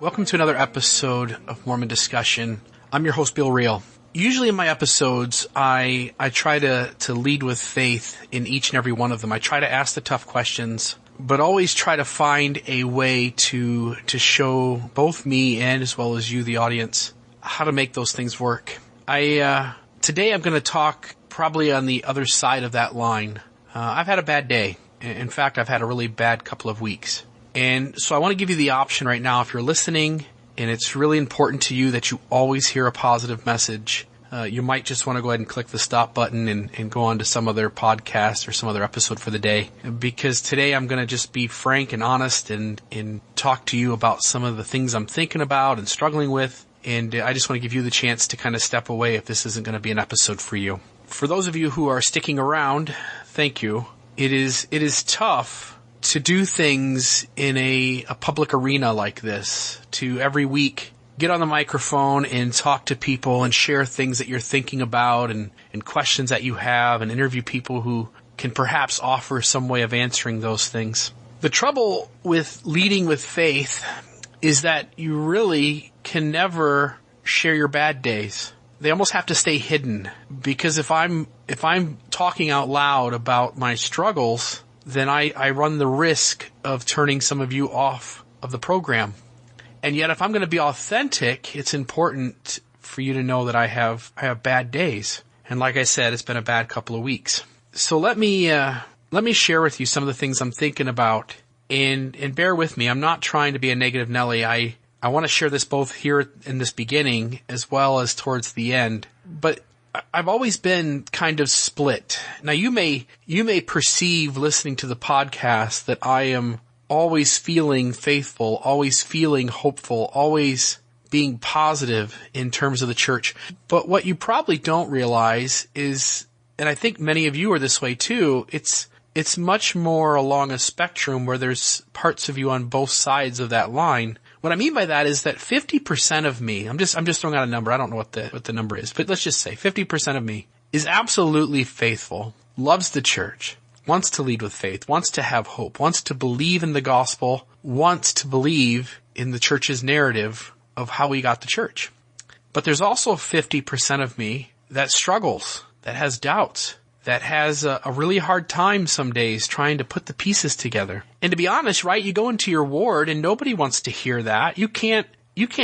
Welcome to another episode of Mormon Discussion. I'm your host, Bill Reel. Usually in my episodes, I try to lead with faith in each and every one of them. I try to ask the tough questions, but always try to find a way to show both me and as well as you, the audience, how to make those things work. Today I'm going to talk probably on the other side of that line. I've had a bad day. In fact, I've had a really bad couple of weeks. And so I want to give you the option right now, if you're listening and it's really important to you that you always hear a positive message, you might just want to go ahead and click the stop button and go on to some other podcast or some other episode for the day. Because today I'm going to just be frank and honest and talk to you about some of the things I'm thinking about and struggling with. And I just want to give you the chance to kind of step away if this isn't going to be an episode for you. For those of you who are sticking around, thank you. It is tough to do things in a public arena like this, to every week get on the microphone and talk to people and share things that you're thinking about and questions that you have and interview people who can perhaps offer some way of answering those things. The trouble with leading with faith is that you really can never share your bad days. They almost have to stay hidden, because if I'm talking out loud about my struggles, then I run the risk of turning some of you off of the program. And yet if I'm going to be authentic, it's important for you to know that I have bad days. And like I said, it's been a bad couple of weeks. So let me share with you some of the things I'm thinking about, and bear with me. I'm not trying to be a negative Nelly. I want to share this both here in this beginning as well as towards the end. But I've always been kind of split. Now you may perceive listening to the podcast that I am always feeling faithful, always feeling hopeful, always being positive in terms of the church. But what you probably don't realize is, and I think many of you are this way too, it's much more along a spectrum where there's parts of you on both sides of that line. What I mean by that is that 50% of me, I'm just throwing out a number, I don't know what the number is, but let's just say 50% of me is absolutely faithful, loves the church, wants to lead with faith, wants to have hope, wants to believe in the gospel, wants to believe in the church's narrative of how we got the church. But there's also 50% of me that struggles, that has doubts, that has a really hard time some days trying to put the pieces together. And to be honest, right, you go into your ward and nobody wants to hear that. You can't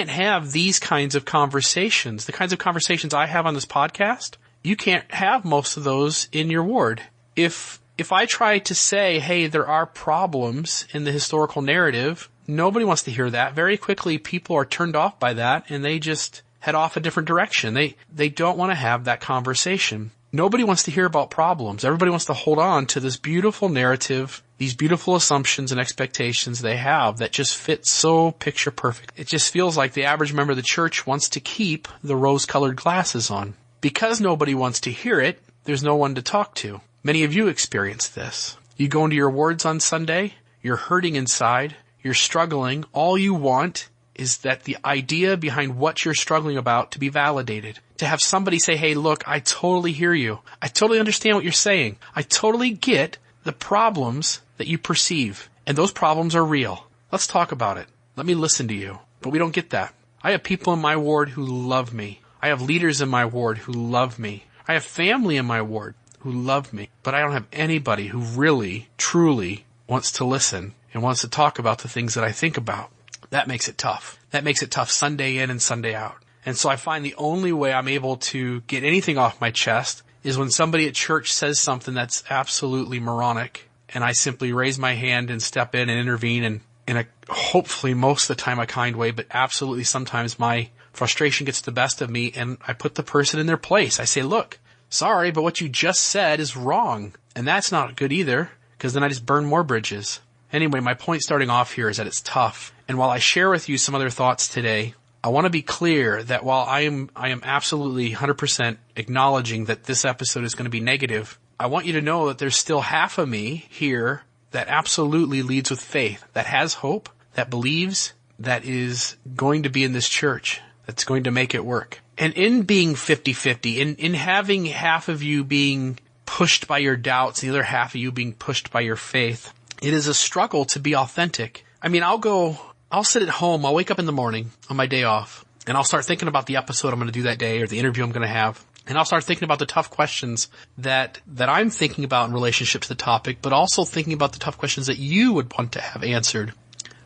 have these kinds of conversations. The kinds of conversations I have on this podcast, you can't have most of those in your ward. If I try to say, hey, there are problems in the historical narrative, nobody wants to hear that. Very quickly, people are turned off by that and they just head off a different direction. They don't want to have that conversation. Nobody wants to hear about problems. Everybody wants to hold on to this beautiful narrative, these beautiful assumptions and expectations they have that just fit so picture perfect. It just feels like the average member of the church wants to keep the rose-colored glasses on. Because nobody wants to hear it, there's no one to talk to. Many of you experience this. You go into your wards on Sunday, you're hurting inside, you're struggling. All you want is that the idea behind what you're struggling about to be validated. To have somebody say, hey, look, I totally hear you. I totally understand what you're saying. I totally get the problems that you perceive. And those problems are real. Let's talk about it. Let me listen to you. But we don't get that. I have people in my ward who love me. I have leaders in my ward who love me. I have family in my ward who love me. But I don't have anybody who really, truly wants to listen and wants to talk about the things that I think about. That makes it tough. That makes it tough Sunday in and Sunday out. And so I find the only way I'm able to get anything off my chest is when somebody at church says something that's absolutely moronic, and I simply raise my hand and step in and intervene in a hopefully most of the time a kind way, but absolutely sometimes my frustration gets the best of me and I put the person in their place. I say, look, sorry, but what you just said is wrong. And that's not good either, because then I just burn more bridges. Anyway, my point starting off here is that it's tough. And while I share with you some other thoughts today, I want to be clear that while I am absolutely 100% acknowledging that this episode is going to be negative, I want you to know that there's still half of me here that absolutely leads with faith, that has hope, that believes, that is going to be in this church, that's going to make it work. And in being 50-50, in having half of you being pushed by your doubts, the other half of you being pushed by your faith, it is a struggle to be authentic. I mean, I'll go I'll sit at home, I'll wake up in the morning on my day off, and I'll start thinking about the episode I'm going to do that day or the interview I'm going to have. And I'll start thinking about the tough questions that I'm thinking about in relationship to the topic, but also thinking about the tough questions that you would want to have answered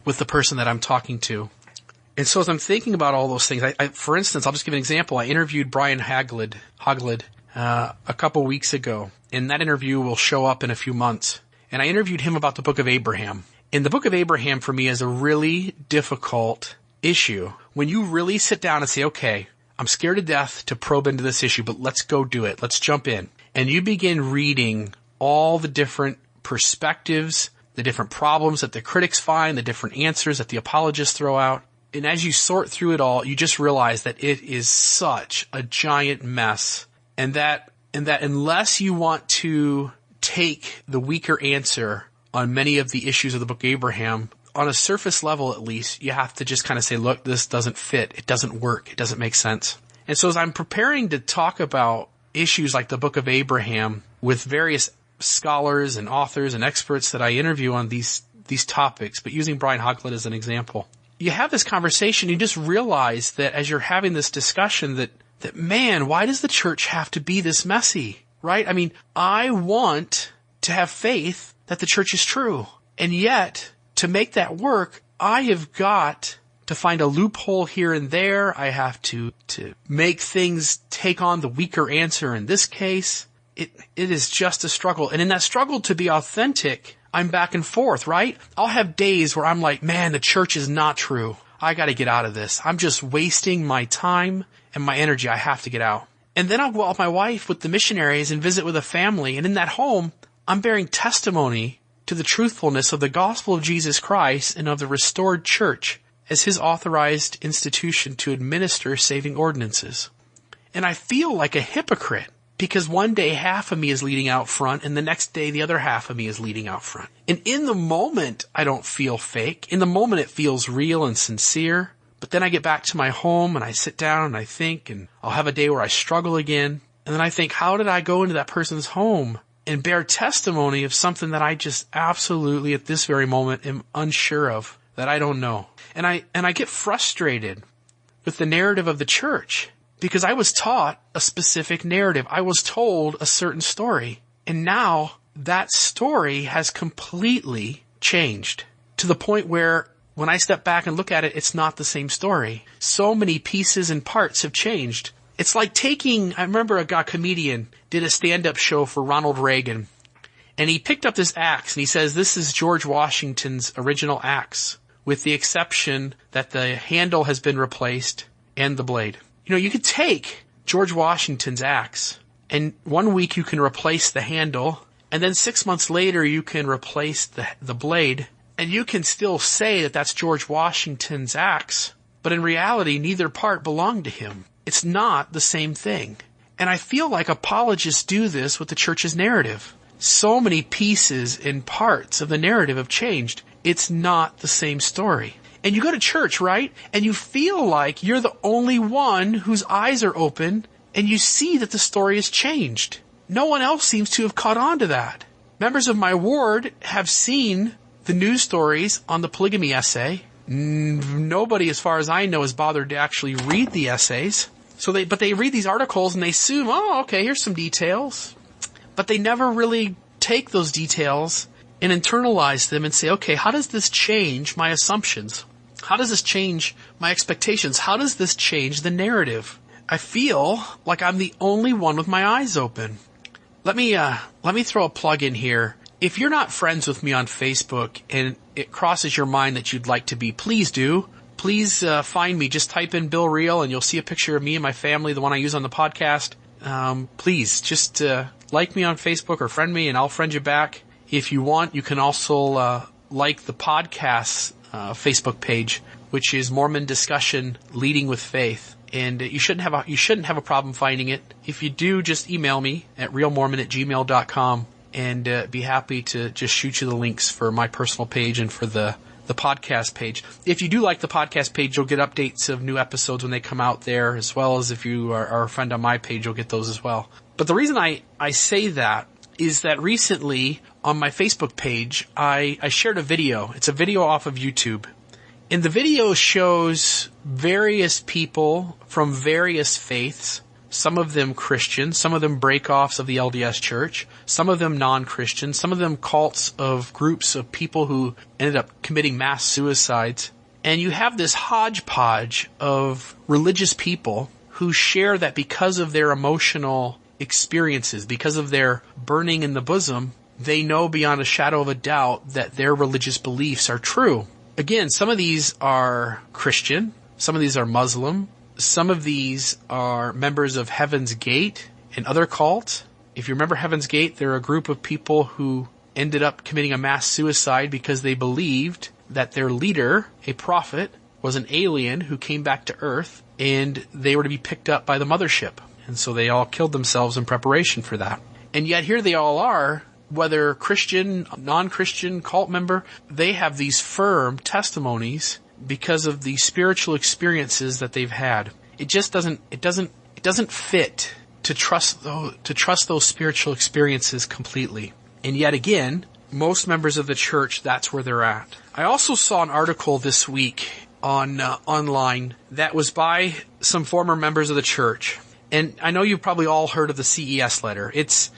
with the person that I'm talking to. And so as I'm thinking about all those things, for instance, I'll just give an example. I interviewed Brian Haglid a couple weeks ago, and that interview will show up in a few months. And I interviewed him about the book of Abraham. And the book of Abraham for me is a really difficult issue. When you really sit down and say, okay, I'm scared to death to probe into this issue, but let's go do it. Let's jump in. And you begin reading all the different perspectives, the different problems that the critics find, the different answers that the apologists throw out. And as you sort through it all, you just realize that it is such a giant mess. And that unless you want to take the weaker answer on many of the issues of the book of Abraham, on a surface level at least, you have to just kind of say, look, this doesn't fit. It doesn't work. It doesn't make sense. And so as I'm preparing to talk about issues like the book of Abraham with various scholars and authors and experts that I interview on these topics, but using Brian Haglid as an example, you have this conversation, you just realize that as you're having this discussion that man, why does the church have to be this messy, right? I mean, I want to have faith that the church is true. And yet, to make that work, I have got to find a loophole here and there. I have to make things take on the weaker answer in this case. It is just a struggle. And in that struggle to be authentic, I'm back and forth, right? I'll have days where I'm like, man, the church is not true. I got to get out of this. I'm just wasting my time and my energy. I have to get out. And then I'll go out with my wife with the missionaries and visit with a family. And in that home, I'm bearing testimony to the truthfulness of the gospel of Jesus Christ and of the restored church as his authorized institution to administer saving ordinances. And I feel like a hypocrite because one day half of me is leading out front and the next day the other half of me is leading out front. And in the moment, I don't feel fake. In the moment, it feels real and sincere. But then I get back to my home and I sit down and I think, and I'll have a day where I struggle again. And then I think, how did I go into that person's home and bear testimony of something that I just absolutely at this very moment am unsure of, that I don't know? And I get frustrated with the narrative of the church because I was taught a specific narrative. I was told a certain story. And now that story has completely changed to the point where when I step back and look at it, it's not the same story. So many pieces and parts have changed. It's like I remember a comedian did a stand-up show for Ronald Reagan, and he picked up this axe, and he says, this is George Washington's original axe, with the exception that the handle has been replaced and the blade. You know, you could take George Washington's axe, and 1 week you can replace the handle, and then 6 months later you can replace the blade, and you can still say that that's George Washington's axe, but in reality, neither part belonged to him. It's not the same thing. And I feel like apologists do this with the church's narrative. So many pieces and parts of the narrative have changed. It's not the same story. And you go to church, right? And you feel like you're the only one whose eyes are open, and you see that the story has changed. No one else seems to have caught on to that. Members of my ward have seen the news stories on the polygamy essay. Nobody, as far as I know, has bothered to actually read the essays. But they read these articles and they assume, oh, okay, here's some details. But they never really take those details and internalize them and say, okay, how does this change my assumptions? How does this change my expectations? How does this change the narrative? I feel like I'm the only one with my eyes open. Let me throw a plug in here. If you're not friends with me on Facebook and it crosses your mind that you'd like to be, please do. Please find me. Just type in Bill Reel and you'll see a picture of me and my family, the one I use on the podcast. Please just like me on Facebook or friend me and I'll friend you back. If you want, you can also like the podcast Facebook page, which is Mormon Discussion Leading with Faith. And you shouldn't have a problem finding it. If you do, just email me at realmormon@gmail.com and be happy to just shoot you the links for my personal page and for the podcast page. If you do like the podcast page, you'll get updates of new episodes when they come out there, as well as if you are a friend on my page, you'll get those as well. But the reason I say that is that recently on my Facebook page, I shared a video. It's a video off of YouTube. And the video shows various people from various faiths, some of them Christian, some of them break-offs of the LDS Church, some of them non-Christian, some of them cults of groups of people who ended up committing mass suicides. And you have this hodgepodge of religious people who share that because of their emotional experiences, because of their burning in the bosom, they know beyond a shadow of a doubt that their religious beliefs are true. Again, some of these are Christian, some of these are Muslim, some of these are members of Heaven's Gate and other cults. If you remember Heaven's Gate, they're a group of people who ended up committing a mass suicide because they believed that their leader, a prophet, was an alien who came back to Earth and they were to be picked up by the mothership. And so they all killed themselves in preparation for that. And yet here they all are, whether Christian, non-Christian, cult member, they have these firm testimonies because of the spiritual experiences that they've had. It just doesn't fit to trust those spiritual experiences completely. And yet again, most members of the church, that's where they're at. I also saw an article this week on online that was by some former members of the church. And I know you've probably all heard of the CES letter. It's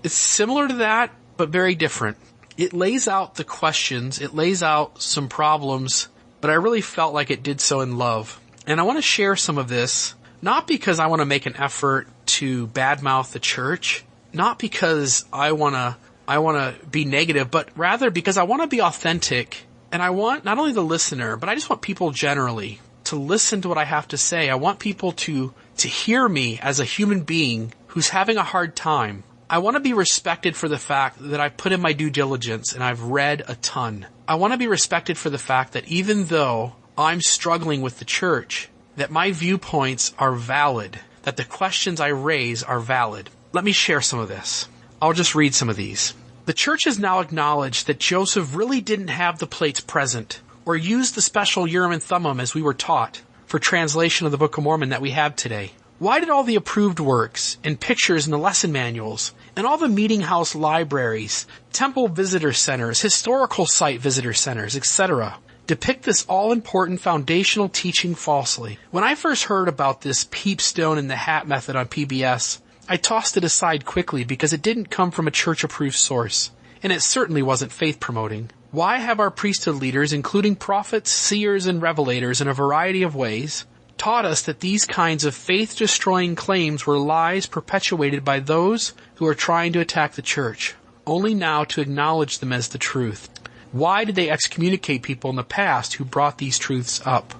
similar to that, but very different. It lays out the questions, it lays out some problems, but I really felt like it did so in love. And I want to share some of this, not because I want to make an effort to badmouth the church, not because I want to be negative, but rather because I want to be authentic. And I want not only the listener, but I just want people generally to listen to what I have to say. I want people to hear me as a human being who's having a hard time. I want to be respected for the fact that I put in my due diligence and I've read a ton. I want to be respected for the fact that even though I'm struggling with the church, that my viewpoints are valid, that the questions I raise are valid. Let me share some of this. I'll just read some of these. The church has now acknowledged that Joseph really didn't have the plates present or use the special Urim and Thummim as we were taught for translation of the Book of Mormon that we have today. Why did all the approved works and pictures in the lesson manuals and all the meeting house libraries, temple visitor centers, historical site visitor centers, etc. depict this all-important foundational teaching falsely? When I first heard about this peepstone in the hat method on PBS, I tossed it aside quickly because it didn't come from a church-approved source, and it certainly wasn't faith-promoting. Why have our priesthood leaders, including prophets, seers, and revelators in a variety of ways, taught us that these kinds of faith-destroying claims were lies perpetuated by those who are trying to attack the church, only now to acknowledge them as the truth? Why did they excommunicate people in the past who brought these truths up?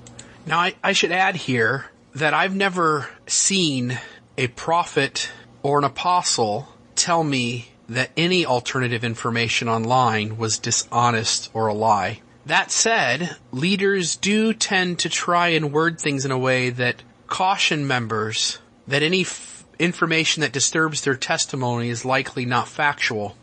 Now, I should add here that I've never seen a prophet or an apostle tell me that any alternative information online was dishonest or a lie. That said, leaders do tend to try and word things in a way that caution members that any information that disturbs their testimony is likely not factual.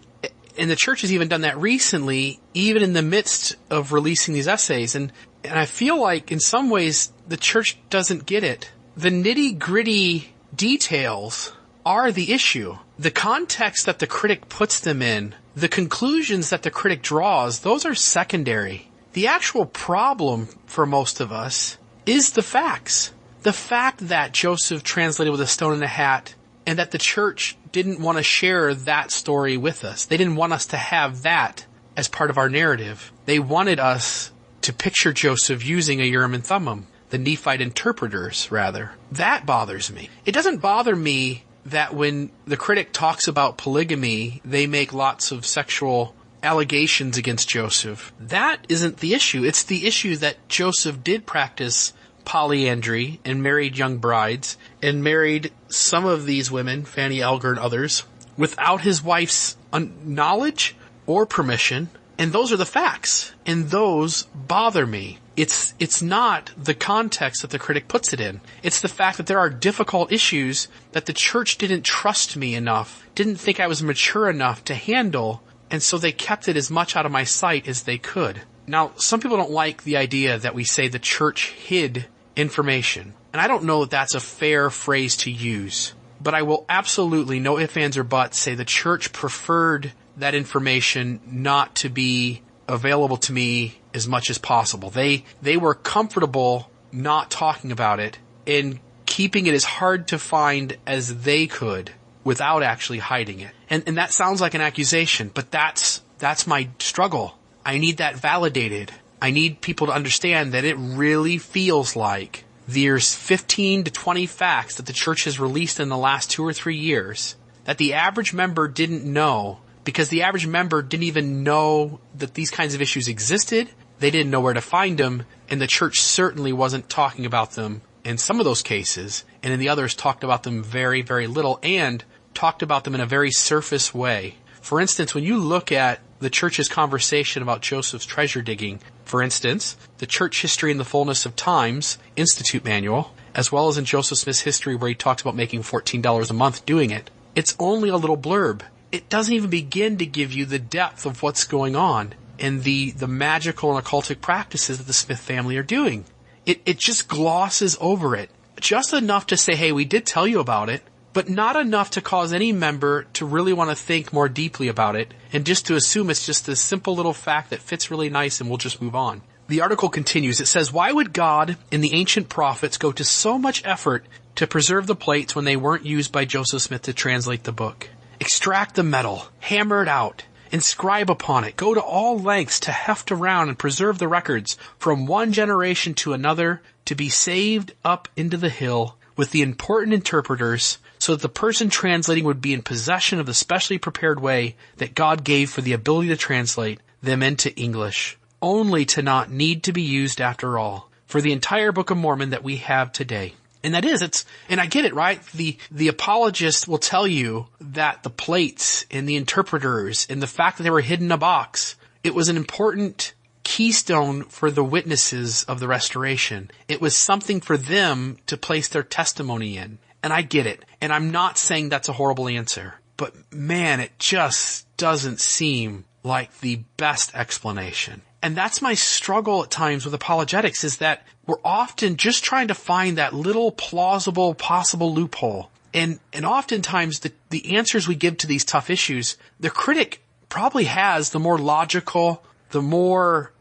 And the church has even done that recently, even in the midst of releasing these essays. And I feel like in some ways the church doesn't get it. The nitty-gritty details are the issue. The context that the critic puts them in, the conclusions that the critic draws, those are secondary. The actual problem for most of us is the facts. The fact that Joseph translated with a stone in a hat and that the church didn't want to share that story with us. They didn't want us to have that as part of our narrative. They wanted us to picture Joseph using a Urim and Thummim, the Nephite interpreters, rather. That bothers me. It doesn't bother me that when the critic talks about polygamy, they make lots of sexual allegations against Joseph. That isn't the issue. It's the issue that Joseph did practice polyandry and married young brides and married some of these women, Fanny Elger and others, without his wife's knowledge or permission. And those are the facts. And those bother me. It's not the context that the critic puts it in. It's the fact that there are difficult issues that the church didn't trust me enough, didn't think I was mature enough to handle, and so they kept it as much out of my sight as they could. Now, some people don't like the idea that we say the church hid information. And I don't know if that's a fair phrase to use. But I will absolutely, no ifs, ands, or buts, say the church preferred that information not to be available to me as much as possible. They were comfortable not talking about it and keeping it as hard to find as they could without actually hiding it. And that sounds like an accusation, but that's my struggle. I need that validated. I need people to understand that it really feels like there's 15 to 20 facts that the church has released in the last 2 or 3 years that the average member didn't know, because the average member didn't even know that these kinds of issues existed. They didn't know where to find them, and the church certainly wasn't talking about them in some of those cases, and in the others talked about them very, very little, and talked about them in a very surface way. For instance, when you look at the church's conversation about Joseph's treasure digging, for instance, the Church History in the Fullness of Times Institute Manual, as well as in Joseph Smith's history where he talks about making $14 a month doing it, it's only a little blurb. It doesn't even begin to give you the depth of what's going on and the magical and occultic practices that the Smith family are doing. It just glosses over it. Just enough to say, hey, we did tell you about it, but not enough to cause any member to really want to think more deeply about it and just to assume it's just this simple little fact that fits really nice and we'll just move on. The article continues. It says, why would God and the ancient prophets go to so much effort to preserve the plates when they weren't used by Joseph Smith to translate the book? Extract the metal, hammer it out, inscribe upon it, go to all lengths to heft around and preserve the records from one generation to another to be saved up into the hill with the important interpreters so that the person translating would be in possession of the specially prepared way that God gave for the ability to translate them into English, only to not need to be used after all for the entire Book of Mormon that we have today. And that is, and I get it, right? The apologist will tell you that the plates and the interpreters and the fact that they were hidden in a box, it was an important keystone for the witnesses of the restoration. It was something for them to place their testimony in. And I get it. And I'm not saying that's a horrible answer. But man, it just doesn't seem like the best explanation. And that's my struggle at times with apologetics, is that we're often just trying to find that little plausible possible loophole. And oftentimes the answers we give to these tough issues, the critic probably has the more logical, the more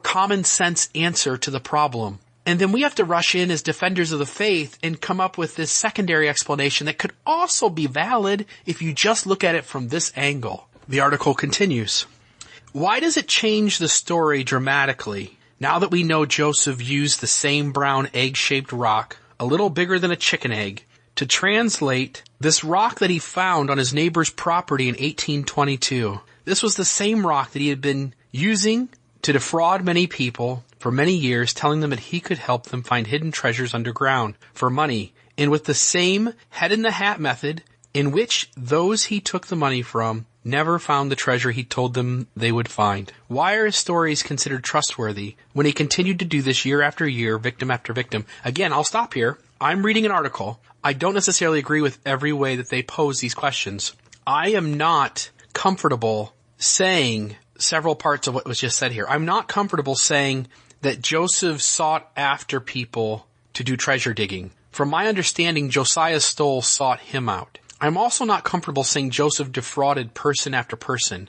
common sense answer to the problem. And then we have to rush in as defenders of the faith and come up with this secondary explanation that could also be valid if you just look at it from this angle. The article continues. Why does it change the story dramatically now that we know Joseph used the same brown egg-shaped rock, a little bigger than a chicken egg, to translate this rock that he found on his neighbor's property in 1822? This was the same rock that he had been using to defraud many people for many years, telling them that he could help them find hidden treasures underground for money, and with the same head-in-the-hat method in which those he took the money from never found the treasure he told them they would find. Why are his stories considered trustworthy when he continued to do this year after year, victim after victim? Again, I'll stop here. I'm reading an article. I don't necessarily agree with every way that they pose these questions. I am not comfortable saying several parts of what was just said here. I'm not comfortable saying that Joseph sought after people to do treasure digging. From my understanding, Josiah Stoll sought him out. I'm also not comfortable saying Joseph defrauded person after person.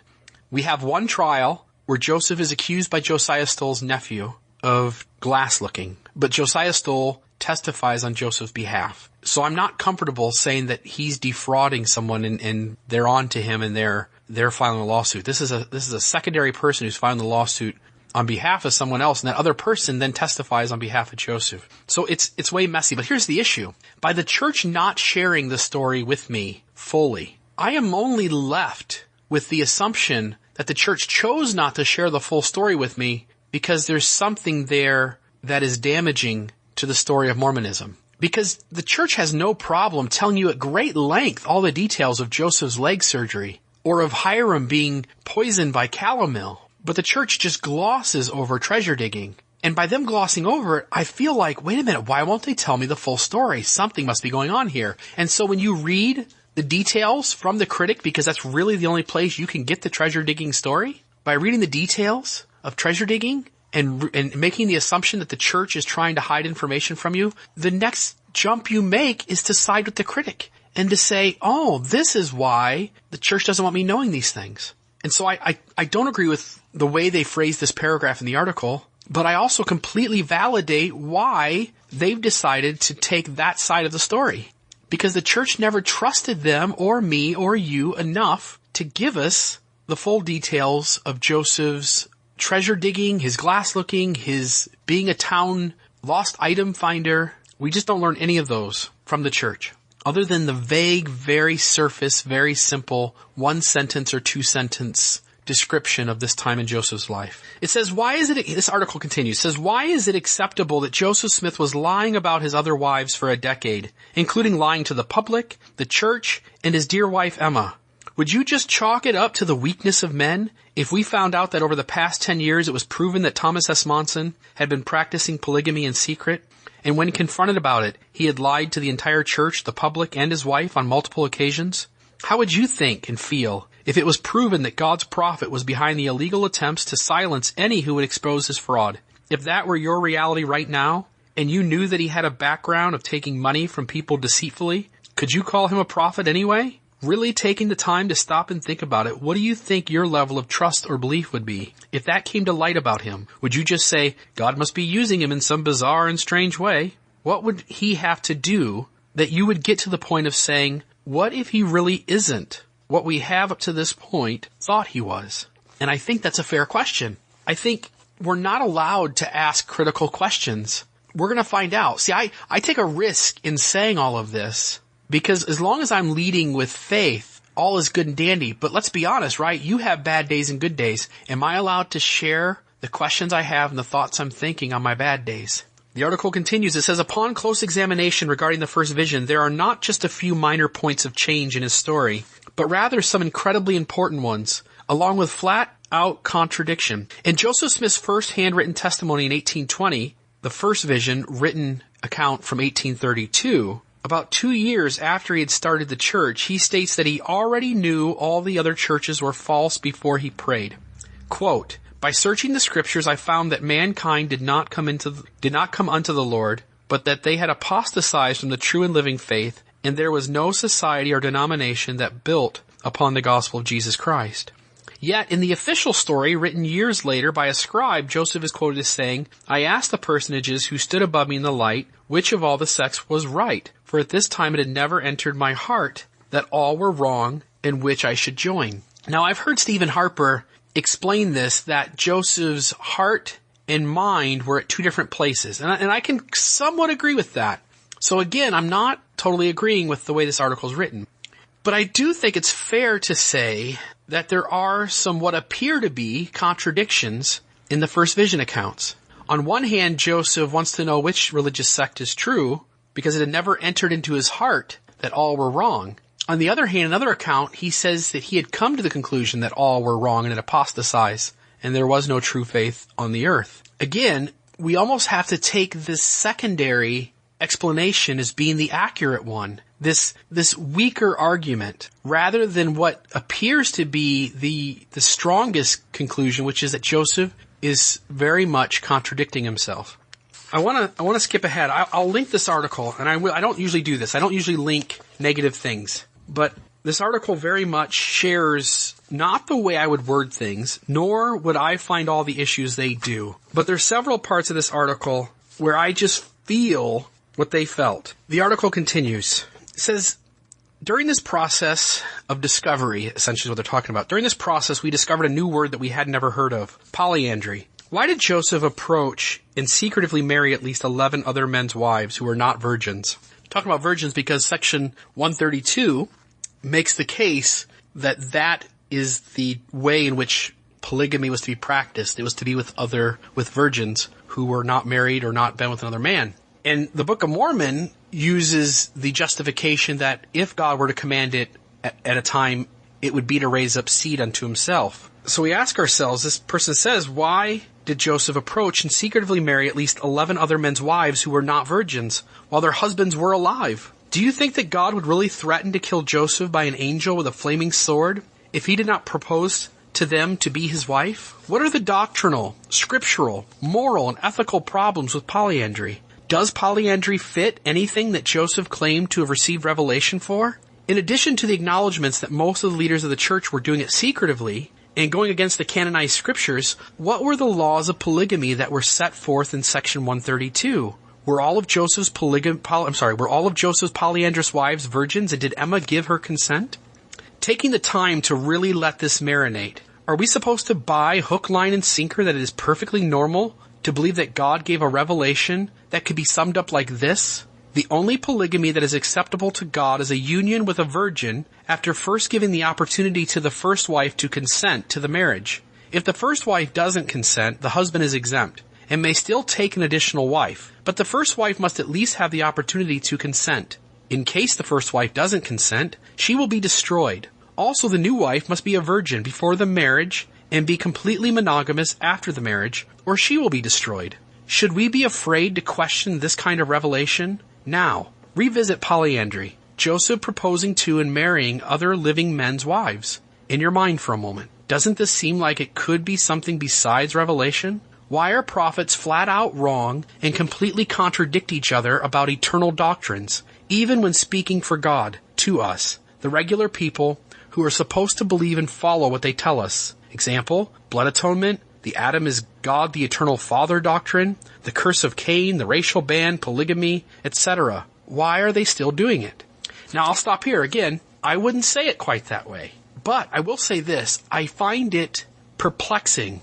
We have one trial where Joseph is accused by Josiah Stoll's nephew of glass looking, but Josiah Stoll testifies on Joseph's behalf. So I'm not comfortable saying that he's defrauding someone and they're on to him and they're filing a lawsuit. This is a secondary person who's filing the lawsuit on behalf of someone else, and that other person then testifies on behalf of Joseph. So it's way messy. But here's the issue. By the church not sharing the story with me fully, I am only left with the assumption that the church chose not to share the full story with me because there's something there that is damaging to the story of Mormonism. Because the church has no problem telling you at great length all the details of Joseph's leg surgery or of Hiram being poisoned by calomel. But the church just glosses over treasure digging. And by them glossing over it, I feel like, wait a minute, why won't they tell me the full story? Something must be going on here. And so when you read the details from the critic, because that's really the only place you can get the treasure digging story, by reading the details of treasure digging and making the assumption that the church is trying to hide information from you, the next jump you make is to side with the critic and to say, oh, this is why the church doesn't want me knowing these things. And so I don't agree with the way they phrase this paragraph in the article, but I also completely validate why they've decided to take that side of the story. Because the church never trusted them or me or you enough to give us the full details of Joseph's treasure digging, his glass looking, his being a town lost item finder. We just don't learn any of those from the church, other than the vague, very surface, very simple 1 sentence or 2 sentence description of this time in Joseph's life. It says, this article continues, says, why is it acceptable that Joseph Smith was lying about his other wives for a decade, including lying to the public, the church, and his dear wife Emma? Would you just chalk it up to the weakness of men if we found out that over the past 10 years it was proven that Thomas S. Monson had been practicing polygamy in secret, and when confronted about it, he had lied to the entire church, the public, and his wife on multiple occasions? How would you think and feel if it was proven that God's prophet was behind the illegal attempts to silence any who would expose his fraud? If that were your reality right now, and you knew that he had a background of taking money from people deceitfully, could you call him a prophet anyway? Really taking the time to stop and think about it, what do you think your level of trust or belief would be? If that came to light about him, would you just say, God must be using him in some bizarre and strange way? What would he have to do that you would get to the point of saying, what if he really isn't what we have up to this point thought he was? And I think that's a fair question. I think we're not allowed to ask critical questions. We're going to find out. See, I take a risk in saying all of this because as long as I'm leading with faith, all is good and dandy. But let's be honest, right? You have bad days and good days. Am I allowed to share the questions I have and the thoughts I'm thinking on my bad days? The article continues. It says, upon close examination regarding the first vision, there are not just a few minor points of change in his story, but rather some incredibly important ones, along with flat-out contradiction. In Joseph Smith's first handwritten testimony in 1820, the first vision written account from 1832, about 2 years after he had started the church, he states that he already knew all the other churches were false before he prayed. Quote, by searching the scriptures, I found that mankind did not come unto the Lord, but that they had apostatized from the true and living faith, and there was no society or denomination that built upon the gospel of Jesus Christ. Yet, in the official story written years later by a scribe, Joseph is quoted as saying, I asked the personages who stood above me in the light, which of all the sects was right, for at this time it had never entered my heart that all were wrong and which I should join. Now, I've heard Stephen Harper explain this, that Joseph's heart and mind were at 2 different places. And I can somewhat agree with that. So again, I'm not totally agreeing with the way this article is written. But I do think it's fair to say that there are some what appear to be contradictions in the first vision accounts. On one hand, Joseph wants to know which religious sect is true because it had never entered into his heart that all were wrong. On the other hand, another account, he says that he had come to the conclusion that all were wrong and had apostatized, and there was no true faith on the earth. Again, we almost have to take this secondary explanation as being the accurate one, this weaker argument, rather than what appears to be the strongest conclusion, which is that Joseph is very much contradicting himself. I want to skip ahead. I'll link this article, and I don't usually do this. I don't usually link negative things. But this article very much shares not the way I would word things, nor would I find all the issues they do. But there's several parts of this article where I just feel what they felt. The article continues. It says, during this process of discovery, essentially what they're talking about, during this process we discovered a new word that we had never heard of, polyandry. Why did Joseph approach and secretively marry at least 11 other men's wives who were not virgins? I'm talking about virgins because section 132 makes the case that that is the way in which polygamy was to be practiced. It was to be with virgins who were not married or not been with another man. And the Book of Mormon uses the justification that if God were to command it at a time, it would be to raise up seed unto himself. So we ask ourselves, this person says, why did Joseph approach and secretively marry at least 11 other men's wives who were not virgins while their husbands were alive? Do you think that God would really threaten to kill Joseph by an angel with a flaming sword if he did not propose to them to be his wife? What are the doctrinal, scriptural, moral, and ethical problems with polyandry? Does polyandry fit anything that Joseph claimed to have received revelation for? In addition to the acknowledgments that most of the leaders of the church were doing it secretively, and going against the canonized scriptures, what were the laws of polygamy that were set forth in section 132? Were all of Joseph's polyandrous wives virgins, and did Emma give her consent? Taking the time to really let this marinate, are we supposed to buy hook, line, and sinker that it is perfectly normal to believe that God gave a revelation that could be summed up like this? The only polygamy that is acceptable to God is a union with a virgin after first giving the opportunity to the first wife to consent to the marriage. If the first wife doesn't consent, the husband is exempt and may still take an additional wife, but the first wife must at least have the opportunity to consent. In case the first wife doesn't consent, she will be destroyed. Also, the new wife must be a virgin before the marriage and be completely monogamous after the marriage, or she will be destroyed. Should we be afraid to question this kind of revelation? Now, revisit polyandry, Joseph proposing to and marrying other living men's wives. In your mind for a moment, doesn't this seem like it could be something besides revelation? Why are prophets flat out wrong and completely contradict each other about eternal doctrines, even when speaking for God to us, the regular people who are supposed to believe and follow what they tell us? Example, blood atonement, the Adam is God the Eternal Father doctrine, the curse of Cain, the racial ban, polygamy, etc. Why are they still doing it? Now I'll stop here. Again, I wouldn't say it quite that way. But I will say this, I find it perplexing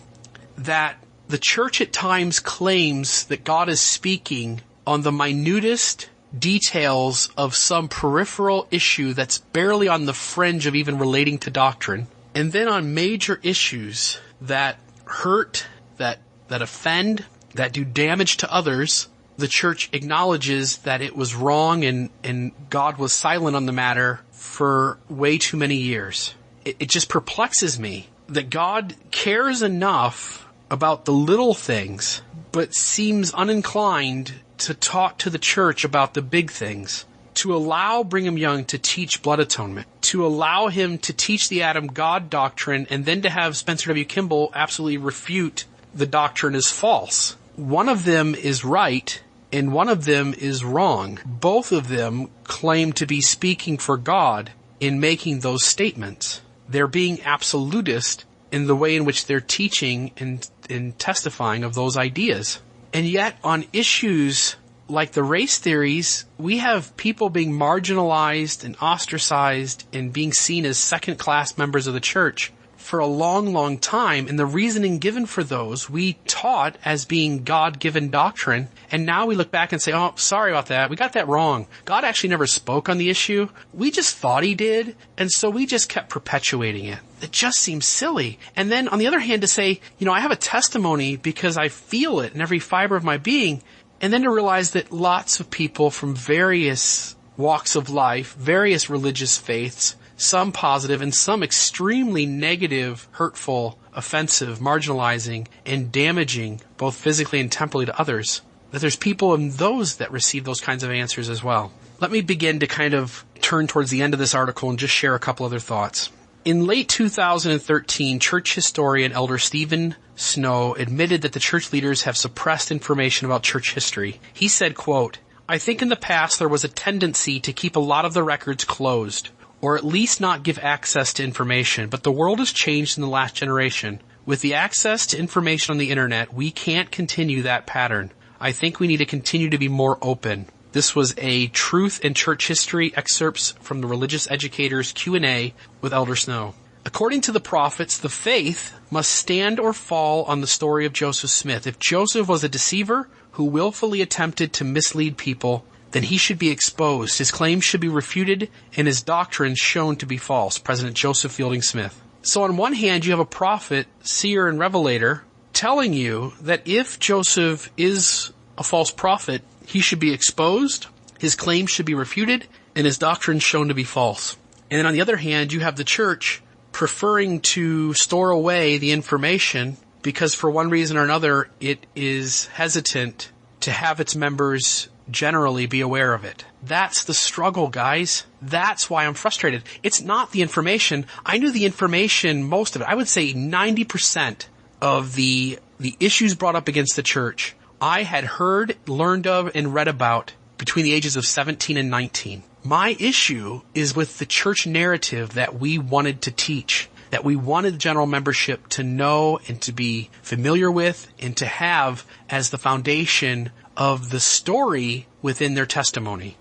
that the church at times claims that God is speaking on the minutest details of some peripheral issue that's barely on the fringe of even relating to doctrine, and then on major issues that hurt, that offend, that do damage to others, the church acknowledges that it was wrong and God was silent on the matter for way too many years. It just perplexes me that God cares enough about the little things, but seems uninclined to talk to the church about the big things, to allow Brigham Young to teach blood atonement, to allow him to teach the Adam God doctrine, and then to have Spencer W. Kimball absolutely refute the doctrine as false. One of them is right, and one of them is wrong. Both of them claim to be speaking for God in making those statements. They're being absolutist in the way in which they're teaching and testifying of those ideas. And yet, on issues like the race theories, we have people being marginalized and ostracized and being seen as second-class members of the church for a long, long time. And the reasoning given for those we taught as being God-given doctrine. And now we look back and say, oh, sorry about that. We got that wrong. God actually never spoke on the issue. We just thought he did. And so we just kept perpetuating it. It just seems silly. And then on the other hand to say, I have a testimony because I feel it in every fiber of my being. And then to realize that lots of people from various walks of life, various religious faiths, some positive and some extremely negative, hurtful, offensive, marginalizing, and damaging, both physically and temporally to others, that there's people in those that receive those kinds of answers as well. Let me begin to kind of turn towards the end of this article and just share a couple other thoughts. In late 2013, church historian Elder Stephen Snow admitted that the church leaders have suppressed information about church history. He said, quote, "I think in the past there was a tendency to keep a lot of the records closed, or at least not give access to information, but the world has changed in the last generation. With the access to information on the internet, we can't continue that pattern. I think we need to continue to be more open." This was a Truth in Church History excerpts from the Religious Educators Q&A with Elder Snow. According to the prophets, the faith must stand or fall on the story of Joseph Smith. If Joseph was a deceiver who willfully attempted to mislead people, then he should be exposed. His claims should be refuted and his doctrines shown to be false. President Joseph Fielding Smith. So on one hand, you have a prophet, seer, and revelator telling you that if Joseph is a false prophet, he should be exposed, his claims should be refuted, and his doctrines shown to be false. And then on the other hand, you have the church preferring to store away the information because for one reason or another, it is hesitant to have its members generally be aware of it. That's the struggle, guys. That's why I'm frustrated. It's not the information. I knew the information, most of it. I would say 90% of the issues brought up against the church I had heard, learned of, and read about between the ages of 17 and 19. My issue is with the church narrative that we wanted to teach. that we wanted the general membership to know and to be familiar with and to have as the foundation of the story within their testimony.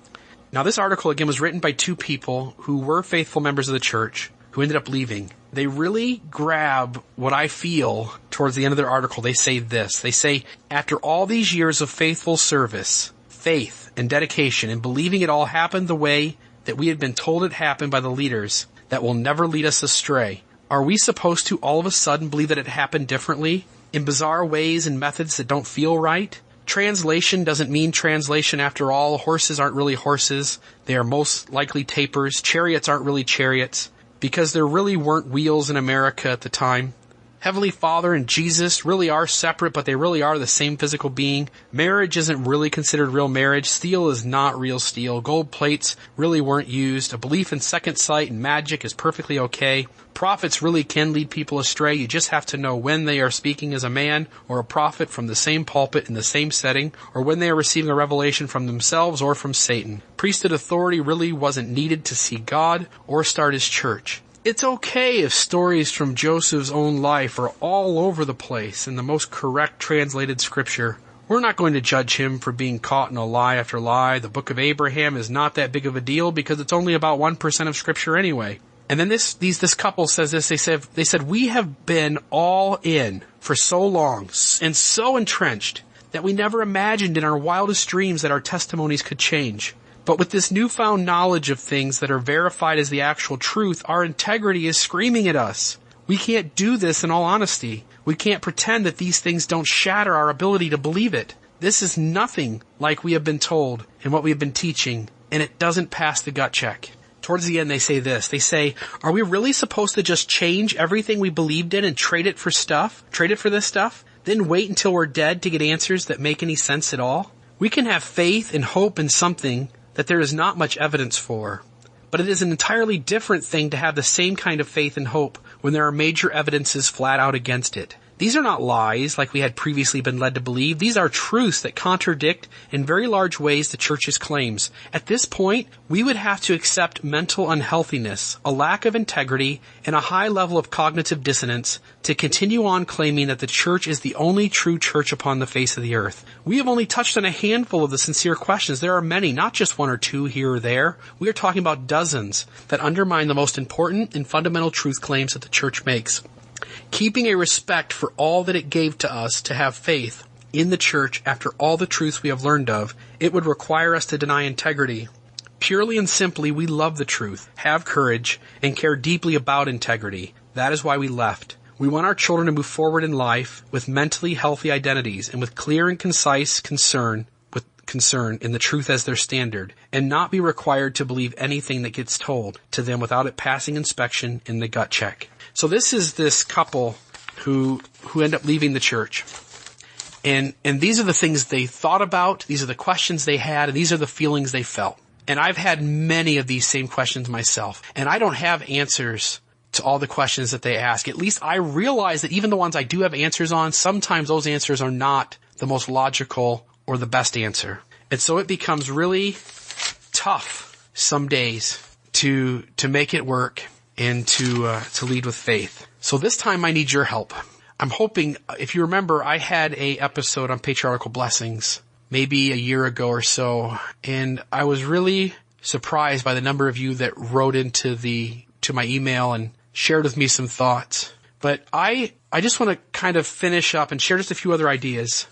Now, this article, again, was written by two people who were faithful members of the church who ended up leaving. They really grab what I feel towards the end of their article. They say this. They say, after all these years of faithful service, faith, and dedication, and believing it all happened the way that we had been told it happened by the leaders that will never lead us astray, are we supposed to all of a sudden believe that it happened differently, in bizarre ways and methods that don't feel right? Translation doesn't mean translation after all. Horses aren't really horses. They are most likely tapers. Chariots aren't really chariots, because there really weren't wheels in America at the time. Heavenly Father and Jesus really are separate, but they really are the same physical being. Marriage isn't really considered real marriage. Steel is not real steel. Gold plates really weren't used. A belief in second sight and magic is perfectly okay. Prophets really can lead people astray. You just have to know when they are speaking as a man or a prophet from the same pulpit in the same setting, or when they are receiving a revelation from themselves or from Satan. Priesthood authority really wasn't needed to see God or start his church. It's okay if stories from Joseph's own life are all over the place in the most correct translated scripture. We're not going to judge him for being caught in a lie after lie. The book of Abraham is not that big of a deal because it's only about 1% of scripture anyway. And then this couple says this. They said, we have been all in for so long and so entrenched that we never imagined in our wildest dreams that our testimonies could change. But with this newfound knowledge of things that are verified as the actual truth, our integrity is screaming at us. We can't do this in all honesty. We can't pretend that these things don't shatter our ability to believe it. This is nothing like we have been told and what we have been teaching, and it doesn't pass the gut check. Towards the end, they say this. They say, are we really supposed to just change everything we believed in and trade it for this stuff? Then wait until we're dead to get answers that make any sense at all? We can have faith and hope in something that there is not much evidence for. But it is an entirely different thing to have the same kind of faith and hope when there are major evidences flat out against it. These are not lies like we had previously been led to believe. These are truths that contradict in very large ways the church's claims. At this point, we would have to accept mental unhealthiness, a lack of integrity, and a high level of cognitive dissonance to continue on claiming that the church is the only true church upon the face of the earth. We have only touched on a handful of the sincere questions. There are many, not just one or two here or there. We are talking about dozens that undermine the most important and fundamental truth claims that the church makes. Keeping a respect for all that it gave to us to have faith in the church after all the truths we have learned of, it would require us to deny integrity. Purely and simply, we love the truth, have courage, and care deeply about integrity. That is why we left. We want our children to move forward in life with mentally healthy identities and with clear and concise concern in the truth as their standard, and not be required to believe anything that gets told to them without it passing inspection in the gut check. So this is this couple who end up leaving the church. And these are the things they thought about, these are the questions they had, and these are the feelings they felt. And I've had many of these same questions myself, and I don't have answers to all the questions that they ask. At least I realize that even the ones I do have answers on, sometimes those answers are not the most logical or the best answer. And so it becomes really tough some days to make it work and to lead with faith. So this time I need your help. I'm hoping, if you remember, I had a episode on patriarchal blessings maybe a year ago or so, and I was really surprised by the number of you that wrote into to my email and shared with me some thoughts. But I just want to kind of finish up and share just a few other ideas.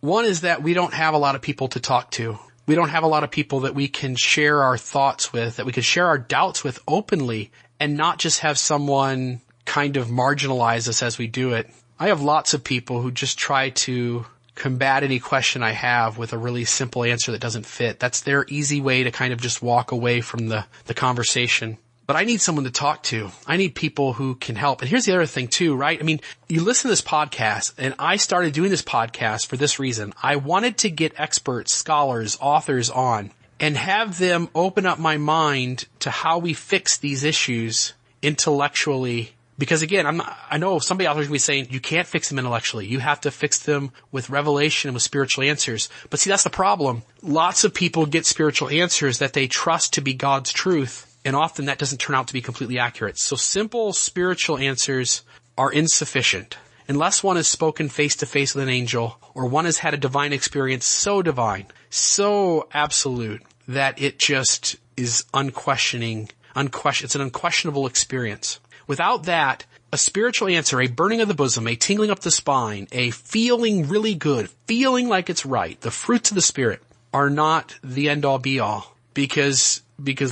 One is that we don't have a lot of people to talk to. We don't have a lot of people that we can share our thoughts with, that we can share our doubts with openly, and not just have someone kind of marginalize us as we do it. I have lots of people who just try to combat any question I have with a really simple answer that doesn't fit. That's their easy way to kind of just walk away from the conversation. But I need someone to talk to. I need people who can help. And here's the other thing too, right? I mean, you listen to this podcast, and I started doing this podcast for this reason. I wanted to get experts, scholars, authors on and have them open up my mind to how we fix these issues intellectually. Because again, I know somebody out there is going to be saying you can't fix them intellectually. You have to fix them with revelation and with spiritual answers. But see, that's the problem. Lots of people get spiritual answers that they trust to be God's truth. And often that doesn't turn out to be completely accurate. So simple spiritual answers are insufficient. Unless one has spoken face to face with an angel, or one has had a divine experience so divine, so absolute, that it just is it's an unquestionable experience. Without that, a spiritual answer, a burning of the bosom, a tingling up the spine, a feeling really good, feeling like it's right, the fruits of the Spirit are not the end-all be-all. Because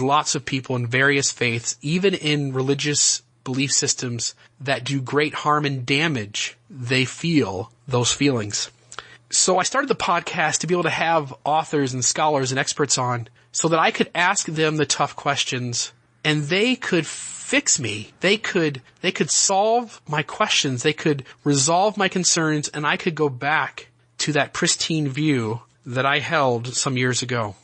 lots of people in various faiths, even in religious belief systems that do great harm and damage, they feel those feelings. So I started the podcast to be able to have authors and scholars and experts on so that I could ask them the tough questions and they could fix me. They could solve my questions. They could resolve my concerns, and I could go back to that pristine view that I held some years ago.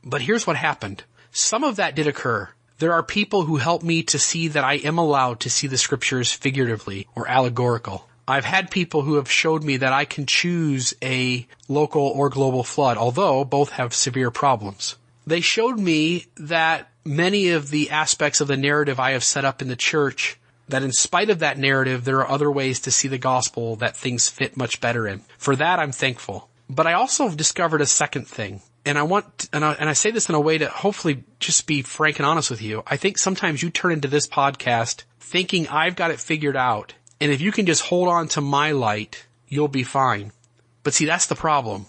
But here's what happened. Some of that did occur. There are people who help me to see that I am allowed to see the scriptures figuratively or allegorical. I've had people who have showed me that I can choose a local or global flood, although both have severe problems. They showed me that many of the aspects of the narrative I have set up in the church, that in spite of that narrative, there are other ways to see the gospel that things fit much better in. For that, I'm thankful. But I also have discovered a second thing. And I say this in a way to hopefully just be frank and honest with you. I think sometimes you turn into this podcast thinking I've got it figured out. And if you can just hold on to my light, you'll be fine. But see, that's the problem.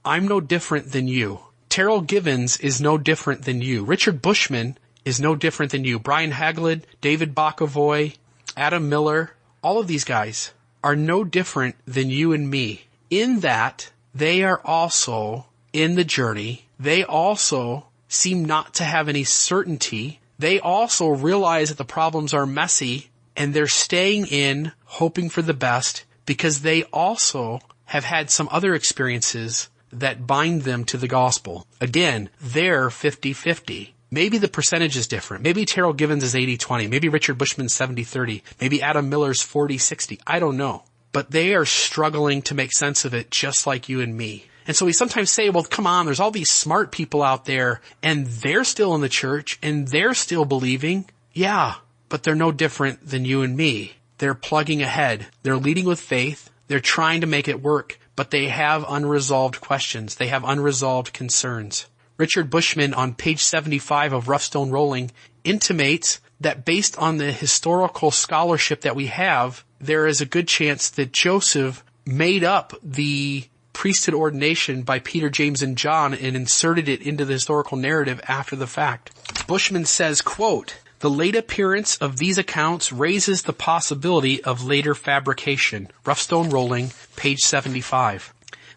I'm no different than you. Terrell Givens is no different than you. Richard Bushman is no different than you. Brian Haglund, David Bokovoy, Adam Miller, all of these guys are no different than you and me in that they are also in the journey. They also seem not to have any certainty. They also realize that the problems are messy and they're staying in, hoping for the best, because they also have had some other experiences that bind them to the gospel. Again, they're 50-50. Maybe the percentage is different. Maybe Terrell Givens is 80-20. Maybe Richard Bushman's 70-30. Maybe Adam Miller's 40-60. I don't know. But they are struggling to make sense of it just like you and me. And so we sometimes say, well, come on, there's all these smart people out there and they're still in the church and they're still believing. Yeah, but they're no different than you and me. They're plugging ahead. They're leading with faith. They're trying to make it work, but they have unresolved questions. They have unresolved concerns. Richard Bushman on page 75 of Rough Stone Rolling intimates that based on the historical scholarship that we have, there is a good chance that Joseph made up the priesthood ordination by Peter, James, and John and inserted it into the historical narrative after the fact. Bushman says, quote, "The late appearance of these accounts raises the possibility of later fabrication." Rough Stone Rolling, page 75.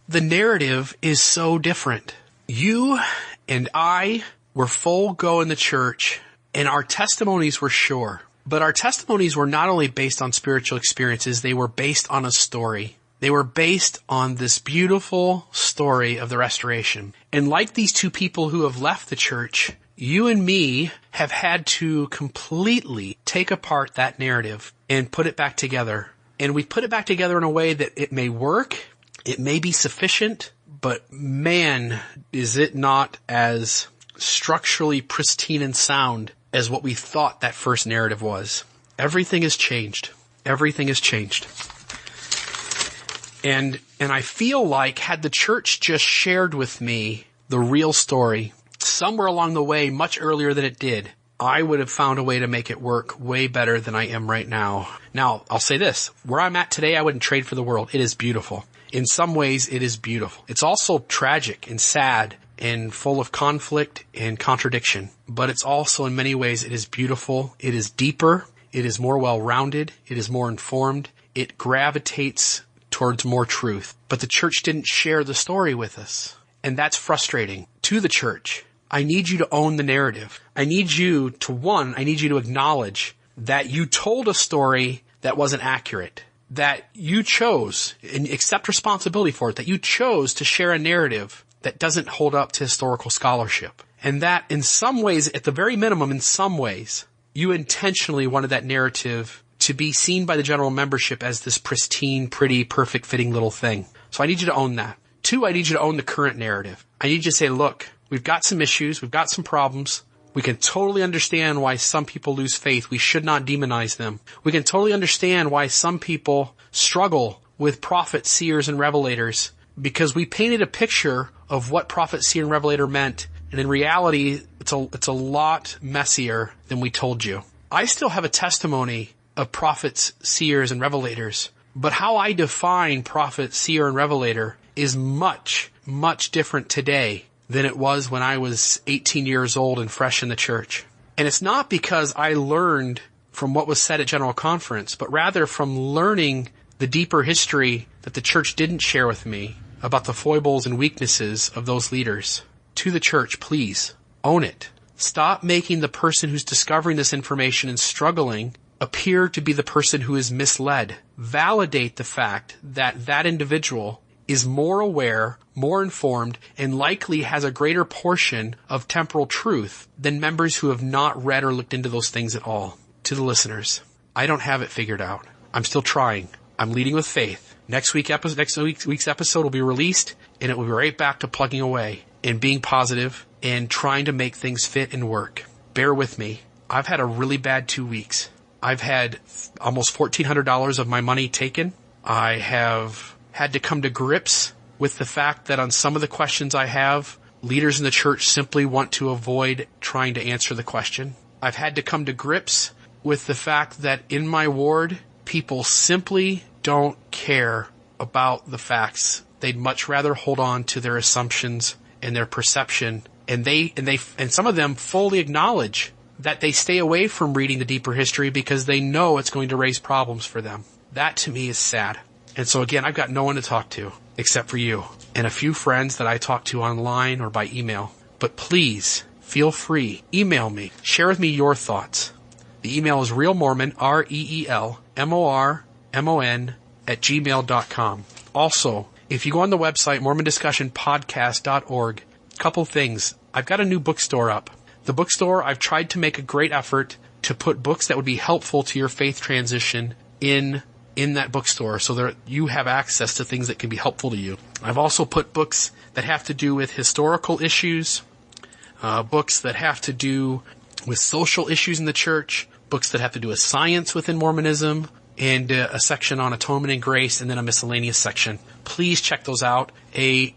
The narrative is so different. You and I were full go in the church, and our testimonies were sure. But our testimonies were not only based on spiritual experiences, they were based on a story. They were based on this beautiful story of the restoration. And like these two people who have left the church, you and me have had to completely take apart that narrative and put it back together. And we put it back together in a way that it may work, it may be sufficient, but man, is it not as structurally pristine and sound as what we thought that first narrative was. Everything has changed. Everything has changed. And I feel like had the church just shared with me the real story somewhere along the way, much earlier than it did, I would have found a way to make it work way better than I am right now. Now, I'll say this. Where I'm at today, I wouldn't trade for the world. It is beautiful. In some ways, it is beautiful. It's also tragic and sad and full of conflict and contradiction. But it's also, in many ways, it is beautiful. It is deeper. It is more well-rounded. It is more informed. It gravitates towards more truth. But the church didn't share the story with us. And that's frustrating to the church. I need you to own the narrative. I need you to acknowledge that you told a story that wasn't accurate, that you chose and accept responsibility for it, that you chose to share a narrative that doesn't hold up to historical scholarship. And that in some ways, at the very minimum, in some ways, you intentionally wanted that narrative to be seen by the general membership as this pristine, pretty, perfect fitting little thing. So I need you to own that. 2, I need you to own the current narrative. I need you to say, look, we've got some issues. We've got some problems. We can totally understand why some people lose faith. We should not demonize them. We can totally understand why some people struggle with prophets, seers, and revelators, because we painted a picture of what prophet, seer, and revelator meant. And in reality, it's a lot messier than we told you. I still have a testimony of prophets, seers, and revelators, but how I define prophet, seer, and revelator is much, much different today than it was when I was 18 years old and fresh in the church. And it's not because I learned from what was said at General Conference, but rather from learning the deeper history that the church didn't share with me about the foibles and weaknesses of those leaders. To the church, please, own it. Stop making the person who's discovering this information and struggling appear to be the person who is misled. Validate the fact that that individual is more aware, more informed, and likely has a greater portion of temporal truth than members who have not read or looked into those things at all. To the listeners, I don't have it figured out. I'm still trying. I'm leading with faith. Next week's episode will be released, and it will be right back to plugging away and being positive and trying to make things fit and work. Bear with me. I've had a really bad 2 weeks. I've had almost $1,400 of my money taken. I have had to come to grips with the fact that on some of the questions I have, leaders in the church simply want to avoid trying to answer the question. I've had to come to grips with the fact that in my ward, people simply don't care about the facts. They'd much rather hold on to their assumptions and their perception. And some of them fully acknowledge that they stay away from reading the deeper history because they know it's going to raise problems for them. That to me is sad. And so again, I've got no one to talk to except for you and a few friends that I talk to online or by email. But please feel free. Email me. Share with me your thoughts. The email is realmormon, REELMORMON @gmail.com. Also, if you go on the website, mormondiscussionpodcast.org, couple things. I've got a new bookstore up. The bookstore, I've tried to make a great effort to put books that would be helpful to your faith transition in that bookstore so that you have access to things that can be helpful to you. I've also put books that have to do with historical issues, books that have to do with social issues in the church, books that have to do with science within Mormonism, and a section on atonement and grace, and then a miscellaneous section. Please check those out. A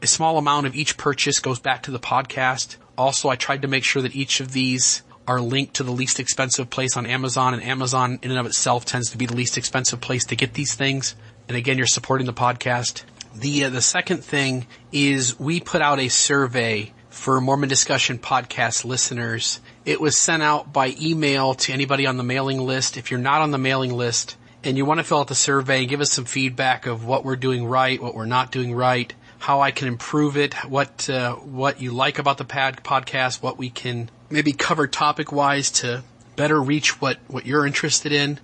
small amount of each purchase goes back to the podcast. Also, I tried to make sure that each of these are linked to the least expensive place on Amazon, and Amazon in and of itself tends to be the least expensive place to get these things. And again, you're supporting the podcast. The second thing is we put out a survey for Mormon Discussion podcast listeners. It was sent out by email to anybody on the mailing list. If you're not on the mailing list and you want to fill out the survey, give us some feedback of what we're doing right, what we're not doing right, how I can improve it, what you like about the podcast, what we can maybe cover topic-wise to better reach what you're interested in.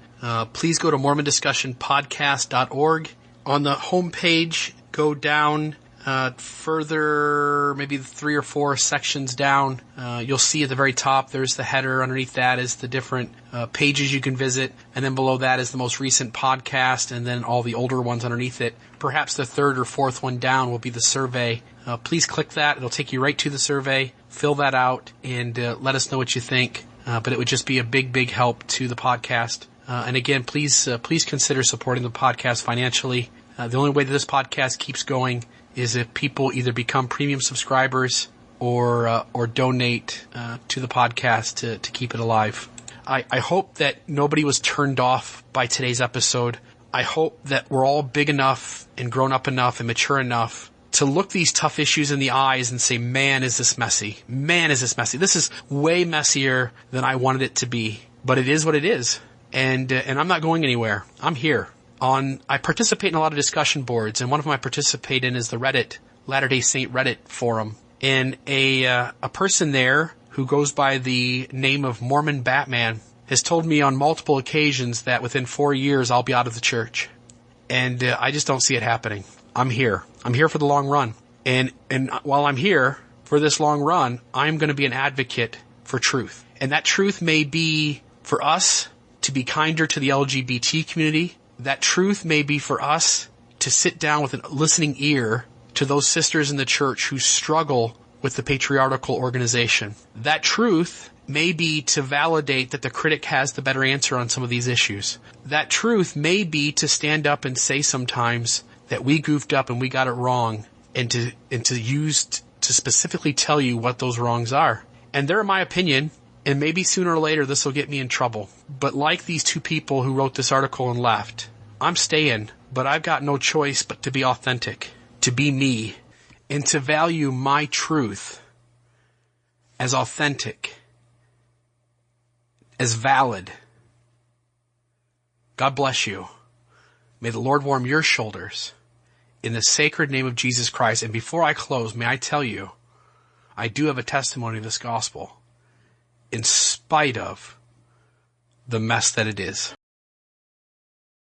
Please go to mormondiscussionpodcast.org. On the homepage, go down further, maybe 3 or 4 sections down. You'll see at the very top, there's the header. Underneath that is the different pages you can visit. And then below that is the most recent podcast, and then all the older ones underneath it. Perhaps the 3rd or 4th one down will be the survey. Please click that. It'll take you right to the survey. Fill that out and let us know what you think. But it would just be a big, big help to the podcast. And again, please consider supporting the podcast financially. The only way that this podcast keeps going is if people either become premium subscribers or donate to the podcast to keep it alive. I hope that nobody was turned off by today's episode. I hope that we're all big enough and grown up enough and mature enough to look these tough issues in the eyes and say, man, is this messy. Man, is this messy. This is way messier than I wanted it to be. But it is what it is. And I'm not going anywhere. I'm here. I participate in a lot of discussion boards, and one of them I participate in is the Reddit, Latter-day Saint Reddit forum. And a person there who goes by the name of Mormon Batman has told me on multiple occasions that within 4 years I'll be out of the church. And I just don't see it happening. I'm here. I'm here for the long run. And while I'm here for this long run, I'm going to be an advocate for truth. And that truth may be for us to be kinder to the LGBT community. That truth may be for us to sit down with a listening ear to those sisters in the church who struggle with the patriarchal organization. That truth may be to validate that the critic has the better answer on some of these issues. That truth may be to stand up and say sometimes that we goofed up and we got it wrong, and to use to specifically tell you what those wrongs are. And they're my opinion, and maybe sooner or later this will get me in trouble. But like these two people who wrote this article and left, I'm staying, but I've got no choice but to be authentic, to be me, and to value my truth as authentic, as valid. God bless you. May the Lord warm your shoulders in the sacred name of Jesus Christ. And before I close, may I tell you, I do have a testimony of this gospel in spite of the mess that it is.